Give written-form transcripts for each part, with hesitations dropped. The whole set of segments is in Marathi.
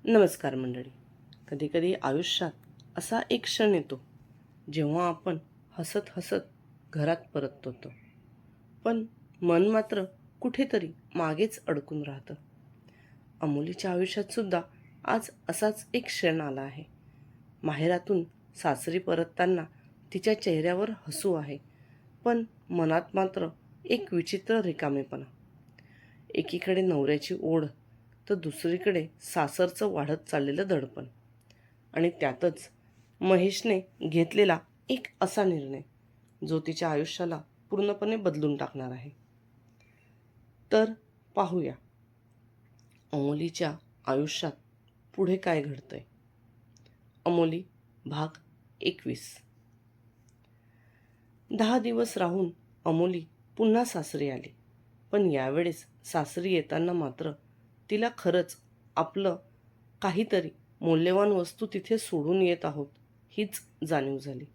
नमस्कार मंडळी. कधीकधी आयुष्यात असा एक क्षण येतो जेव्हा आपण हसत हसत घरात परततो होतो, पण मन मात्र कुठेतरी मागेच अडकून राहतं. अमोलीच्या आयुष्यात सुद्धा आज असाच एक क्षण आला आहे. माहेरातून सासरी परतताना तिच्या चेहऱ्यावर हसू आहे, पण मनात मात्र एक विचित्र रिकामेपणा. एकीकडे नवऱ्याची ओढ, तर दुसरीकडे सासरचं वाढत चाललेलं दडपण. आणि त्यातच महेशने घेतलेला एक असा निर्णय जो तिच्या आयुष्याला पूर्णपणे बदलून टाकणार आहे. तर पाहूया अमोलीच्या आयुष्यात पुढे काय घडतंय. अमोली भाग 21. 10 दिवस राहून अमोली पुन्हा सासरी आली, पण यावेळेस सासरी येताना मात्र तिला खरंच आपलं काहीतरी मौल्यवान वस्तू तिथे सोडून येत आहोत हीच जाणीव झाली.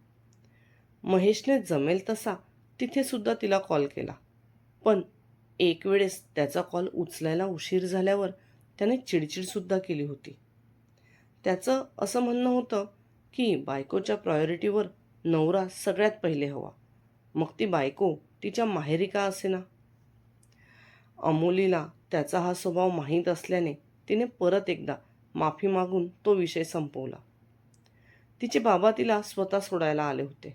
महेशने जमेल तसा तिथे सुद्धा तिला कॉल केला, पण एक वेळेस त्याचा कॉल उचलायला उशीर झाल्यावर त्याने चिडचिडसुद्धा केली होती. त्याचं असं म्हणणं होतं की बायकोच्या प्रायोरिटीवर नवरा सगळ्यात पहिले हवा, मग ती बायको तिच्या माहेरी का असेना. अमोलीला त्याचा हा स्वभाव माहीत असल्याने तिने परत एकदा माफी मागून तो विषय संपवला. तिचे बाबा तिला स्वतः सोडायला आले होते.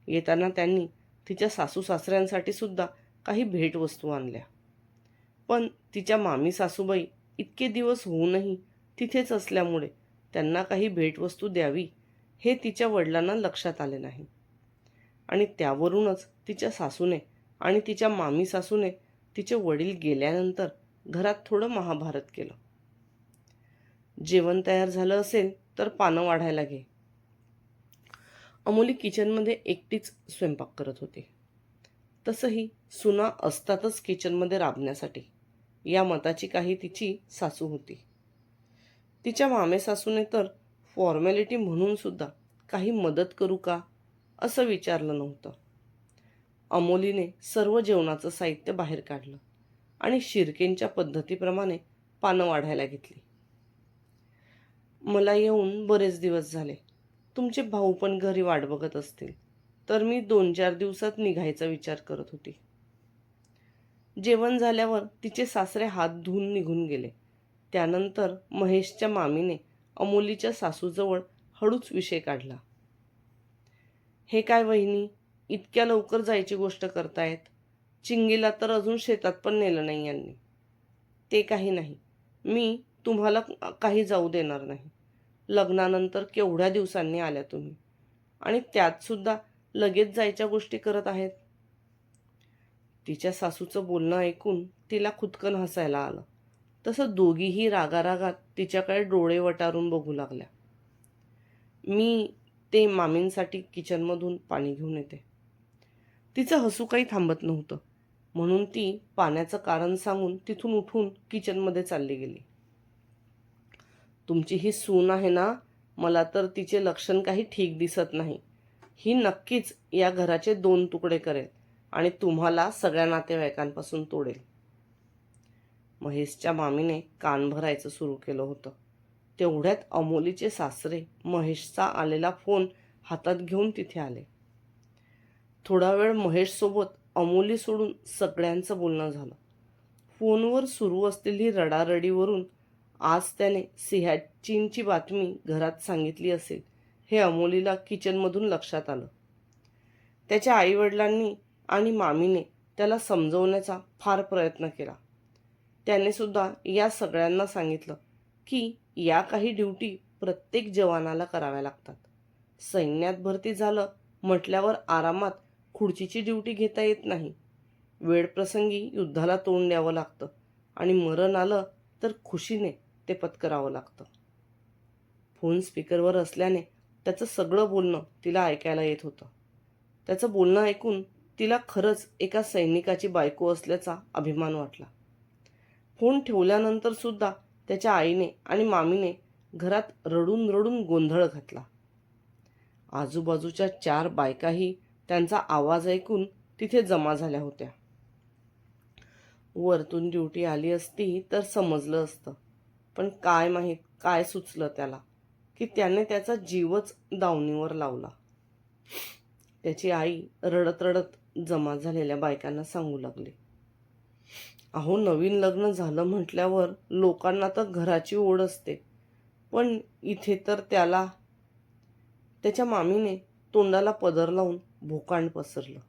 येताना त्यांनी तिच्या सासू सासऱ्यांसाठी सुद्धा काही भेटवस्तू आणल्या, पण तिच्या मामी सासूबाई इतके दिवस होऊनही तिथेच असल्यामुळे त्यांना काही भेटवस्तू द्यावी हे तिच्या वडिलांना लक्षात आले नाही. आणि त्यावरूनच तिच्या सासूने आणि तिच्या मामी सासूने तिचे वडील गेल्यानंतर घरात थोडं महाभारत केलं. जेवण तयार झालं असेल तर पानं वाढायला घे. अमोली किचनमध्ये एकटीच स्वयंपाक करत होती. तसंही सुना असतातच किचनमध्ये राबण्यासाठी या मताची काही तिची सासू होती. तिच्या मामे सासूने तर फॉर्मॅलिटी म्हणून सुद्धा काही मदत करू का असं विचारलं नव्हतं. अमोलीने सर्व जेवणाचं साहित्य बाहेर काढलं आणि शिर्केंच्या पद्धतीप्रमाणे पानं वाढायला घेतली. मला येऊन बरेच दिवस झाले. तुमचे भाऊ पण घरी वाट बघत असतील, तर मी 2-4 दिवसात निघायचा विचार करत होती. जेवण झाल्यावर तिचे सासरे हात धुवून निघून गेले. त्यानंतर महेशच्या मामीने अमोलीच्या सासूजवळ हळूच विषय काढला. हे काय वहिनी, इतक्या लवकर जायची गोष्ट करतायत? चिंगीला तर अजून शेतात पण नेलं नाही यांनी. ते काही नाही, मी तुम्हाला काही जाऊ देणार नाही. लग्नानंतर केवढ्या दिवसांनी आल्या तुम्ही, आणि त्यात सुद्धा लगेच जायच्या गोष्टी करत आहेत. तिच्या सासूचं बोलणं ऐकून तिला खुदकन हसायला आलं. तसं दोघीही रागारागात तिच्याकडे डोळे वटारून बघू लागल्या. मी ते मामींसाठी किचनमधून पाणी घेऊन येते. तिचं हसू काही थांबत नव्हतं, म्हणून ती पाण्याचं कारण सांगून तिथून उठून किचनमध्ये चालली गेली. तुमची ही सून आहे ना, मला तर तिचे लक्षण काही ठीक दिसत नाही. ही नक्कीच या घराचे 2 तुकडे करेल आणि तुम्हाला सगळ्या नातेवाईकांपासून तोडेल. महेशच्या मामीने कान भरायचं सुरू केलं होतं. तेवढ्यात अमोलीचे सासरे महेशचा आलेला फोन हातात घेऊन तिथे आले. थोडा वेळ महेशसोबत अमोली सोडून सगळ्यांचं बोलणं झालं. फोनवर सुरू असलेली रडारडीवरून आज त्याने सियाचीनची बातमी घरात सांगितली असेल हे अमोलीला किचनमधून लक्षात आलं. त्याच्या आईवडिलांनी आणि मामीने त्याला समजवण्याचा फार प्रयत्न केला. त्याने सुद्धा या सगळ्यांना सांगितलं की या काही ड्युटी प्रत्येक जवानाला कराव्या लागतात. सैन्यात भरती झालं म्हटल्यावर आरामात खुर्चीची ड्युटी घेता येत नाही. वेळप्रसंगी युद्धाला तोंड द्यावं लागतं आणि मरण आलं तर खुशीने ते पत्करावं लागतं. फोन स्पीकरवर असल्याने त्याचं सगळं बोलणं तिला ऐकायला येत होतं. त्याचं बोलणं ऐकून तिला खरंच एका सैनिकाची बायको असल्याचा अभिमान वाटला. फोन ठेवल्यानंतर सुद्धा त्याच्या आईने आणि मामीने घरात रडून रडून गोंधळ घातला. आजूबाजूच्या 4 बायकाही त्यांचा आवाज ऐकून तिथे जमा झाल्या होत्या. वरतून ड्युटी आली असती तर समजलं असतं, पण काय माहीत काय सुचलं त्याला की त्याने त्याचा जीवच दावणीवर लावला. त्याची आई रडत रडत जमा झालेल्या बायकांना सांगू लागली, अहो, नवीन लग्न झालं म्हटल्यावर लोकांना तर घराची ओढ असते, पण इथे तर त्याच्या मामीने तोंडाला पदर लावून भोकांड पसरलं.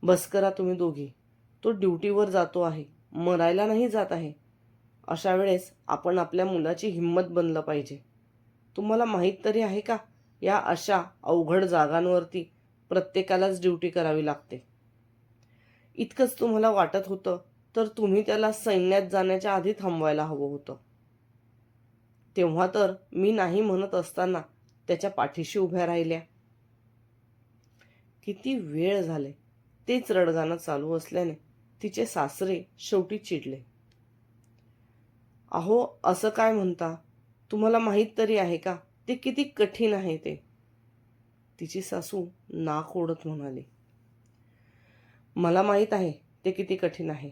बस करा तुम्ही दोघी, तो ड्युटीवर जातो आहे, मरायला नाही जात आहे. अशा वेळेस आपण आपल्या मुलाची हिंमत बनलं पाहिजे. तुम्हाला माहीत तरी आहे का, या अशा अवघड जागांवरती प्रत्येकालाच ड्युटी करावी लागते. इतकंच तुम्हाला वाटत होतं तर तुम्ही त्याला सैन्यात जाण्याच्या आधी थांबवायला हवं होतं. तेव्हा तर मी नाही म्हणत असताना त्याच्या पाठीशी उभ्या राहिल्या. किती वेळ झाले. तेच रडगाणं चालू असल्याने तिचे सासरे शेवटी चिडले. अहो, असं काय म्हणता, तुम्हाला माहीत तरी आहे का ते किती कठीण आहे ते. तिची सासू नाक ओढत म्हणाली, मला माहीत आहे ते किती कठीण आहे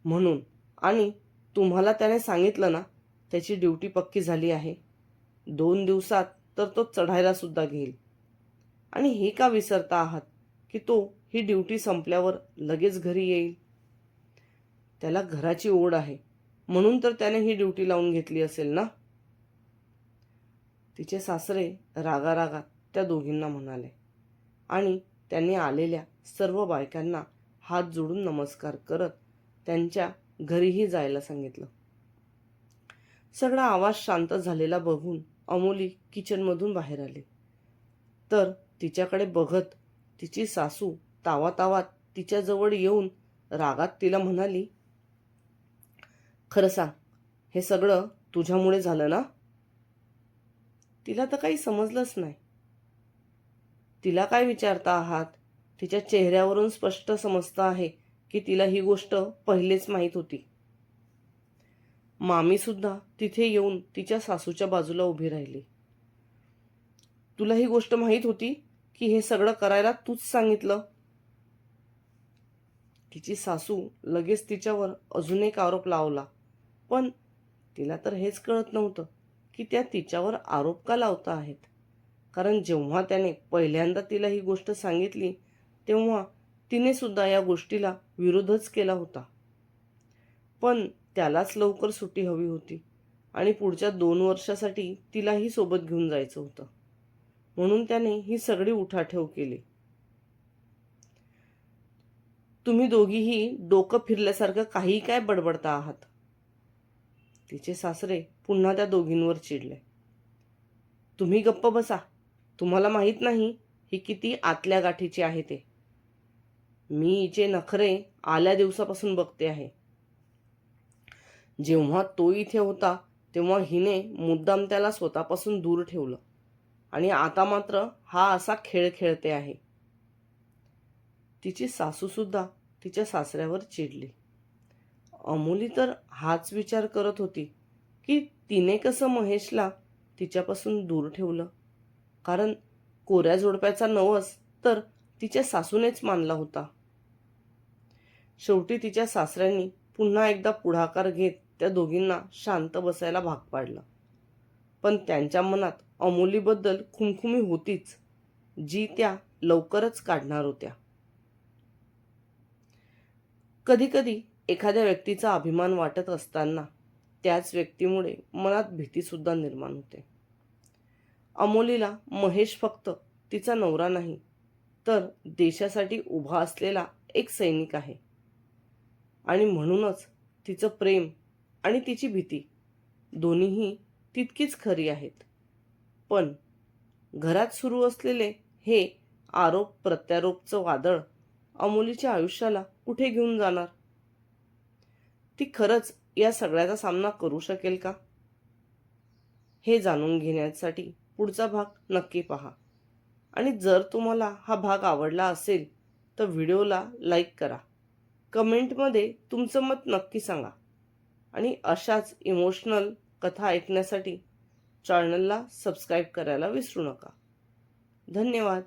म्हणून, आणि तुम्हाला त्याने सांगितलं ना त्याची ड्युटी पक्की झाली आहे. 2 दिवसात तर तो चढायला सुद्धा घेईल. आणि हे का विसरता आहात की तो ही ड्युटी संपल्यावर लगेच घरी येईल. त्याला घराची ओढ आहे म्हणून तर त्याने ही ड्युटी लावून घेतली असेल ना. तिचे सासरे रागारागात त्या दोघींना म्हणाले आणि त्यांनी आलेल्या सर्व बायकांना हात जोडून नमस्कार करत त्यांच्या घरीही जायला सांगितलं. सगळा आवाज शांत झालेला बघून अमोली किचनमधून बाहेर आली. तर तिच्याकडे बघत तिची सासू तावातावात तिच्याजवळ येऊन रागात तिला म्हणाली, खरं सांग, हे सगळं तुझ्यामुळे झालं ना. तिला तर काही समजलंच नाही. तिला काय विचारता आहात, तिच्या चेहऱ्यावरून स्पष्ट समजतं आहे की तिला ही गोष्ट पहिलेच माहीत होती. मामी सुद्धा तिथे येऊन तिच्या सासूच्या बाजूला उभी राहिली. तुला ही गोष्ट माहीत होती की हे सगळं करायला तूच सांगितलं. तिची सासू लगेच तिच्यावर अजून एक आरोप लावला, पण तिला तर हेच कळत नव्हतं की त्या तिच्यावर आरोप का लावता आहेत. कारण जेव्हा त्याने पहिल्यांदा तिला ही गोष्ट सांगितली तेव्हा तिने सुद्धा या गोष्टीला विरोधच केला होता. पण त्यालाच लवकर सुट्टी हवी होती आणि पुढच्या 2 वर्षासाठी तिलाही सोबत घेऊन जायचं होतं. म्हणून त्याने ही सगळी उठाठेव केली. तुम्ही दोघीही डोकं फिरल्यासारखं काही काय बडबडता आहात. तिचे सासरे पुन्हा त्या दोघींवर चिडले. तुम्ही गप्प बसा. तुम्हाला माहीत नाही ही किती आतल्या गाठीची आहे ते. मी हिचे नखरे आल्या दिवसापासून बघते आहे. जेव्हा तो इथे होता तेव्हा हिने मुद्दाम त्याला स्वतःपासून दूर ठेवलं आणि आता मात्र हा असा खेळ खेळते आहे. तिची सासू सुद्धा तिच्या सासऱ्यावर चिडली. अमोली तर हाच विचार करत होती की तिने कसं महेशला तिच्यापासून दूर ठेवलं, कारण कोऱ्या जोडप्याचा नवस तर तिच्या सासूनेच मानला होता. शेवटी तिच्या सासऱ्यांनी पुन्हा एकदा पुढाकार घेत त्या दोघींना शांत बसायला भाग पाडलं. पण त्यांच्या मनात अमोलीबद्दल खुमखुमी होतीच, जी त्या लवकरच काढणार होत्या. कधीकधी एखाद्या व्यक्तीचा अभिमान वाटत असताना त्याच व्यक्तीमुळे मनात भीतीसुद्धा निर्माण होते. अमोलीला महेश फक्त तिचा नवरा नाही, तर देशासाठी उभा असलेला एक सैनिक आहे. आणि म्हणूनच तिचं प्रेम आणि तिची भीती दोन्हीही तितकीच खरी आहेत. पण घरात सुरू असलेले हे आरोप प्रत्यारोपचं वादळ अमोलीच्या आयुष्याला कुठे घेऊन जाणार. ती खरंच या सगळ्याचा सामना करू शकेल का, हे जाणून घेण्यासाठी पुढचा भाग नक्की पहा. आणि जर तुम्हाला हा भाग आवडला असेल तर व्हिडिओला लाईक करा, कमेंटमध्ये तुमचं मत नक्की सांगा आणि अशाच इमोशनल कथा ऐकण्यासाठी चॅनलला सबस्क्राईब करायला विसरू नका. धन्यवाद.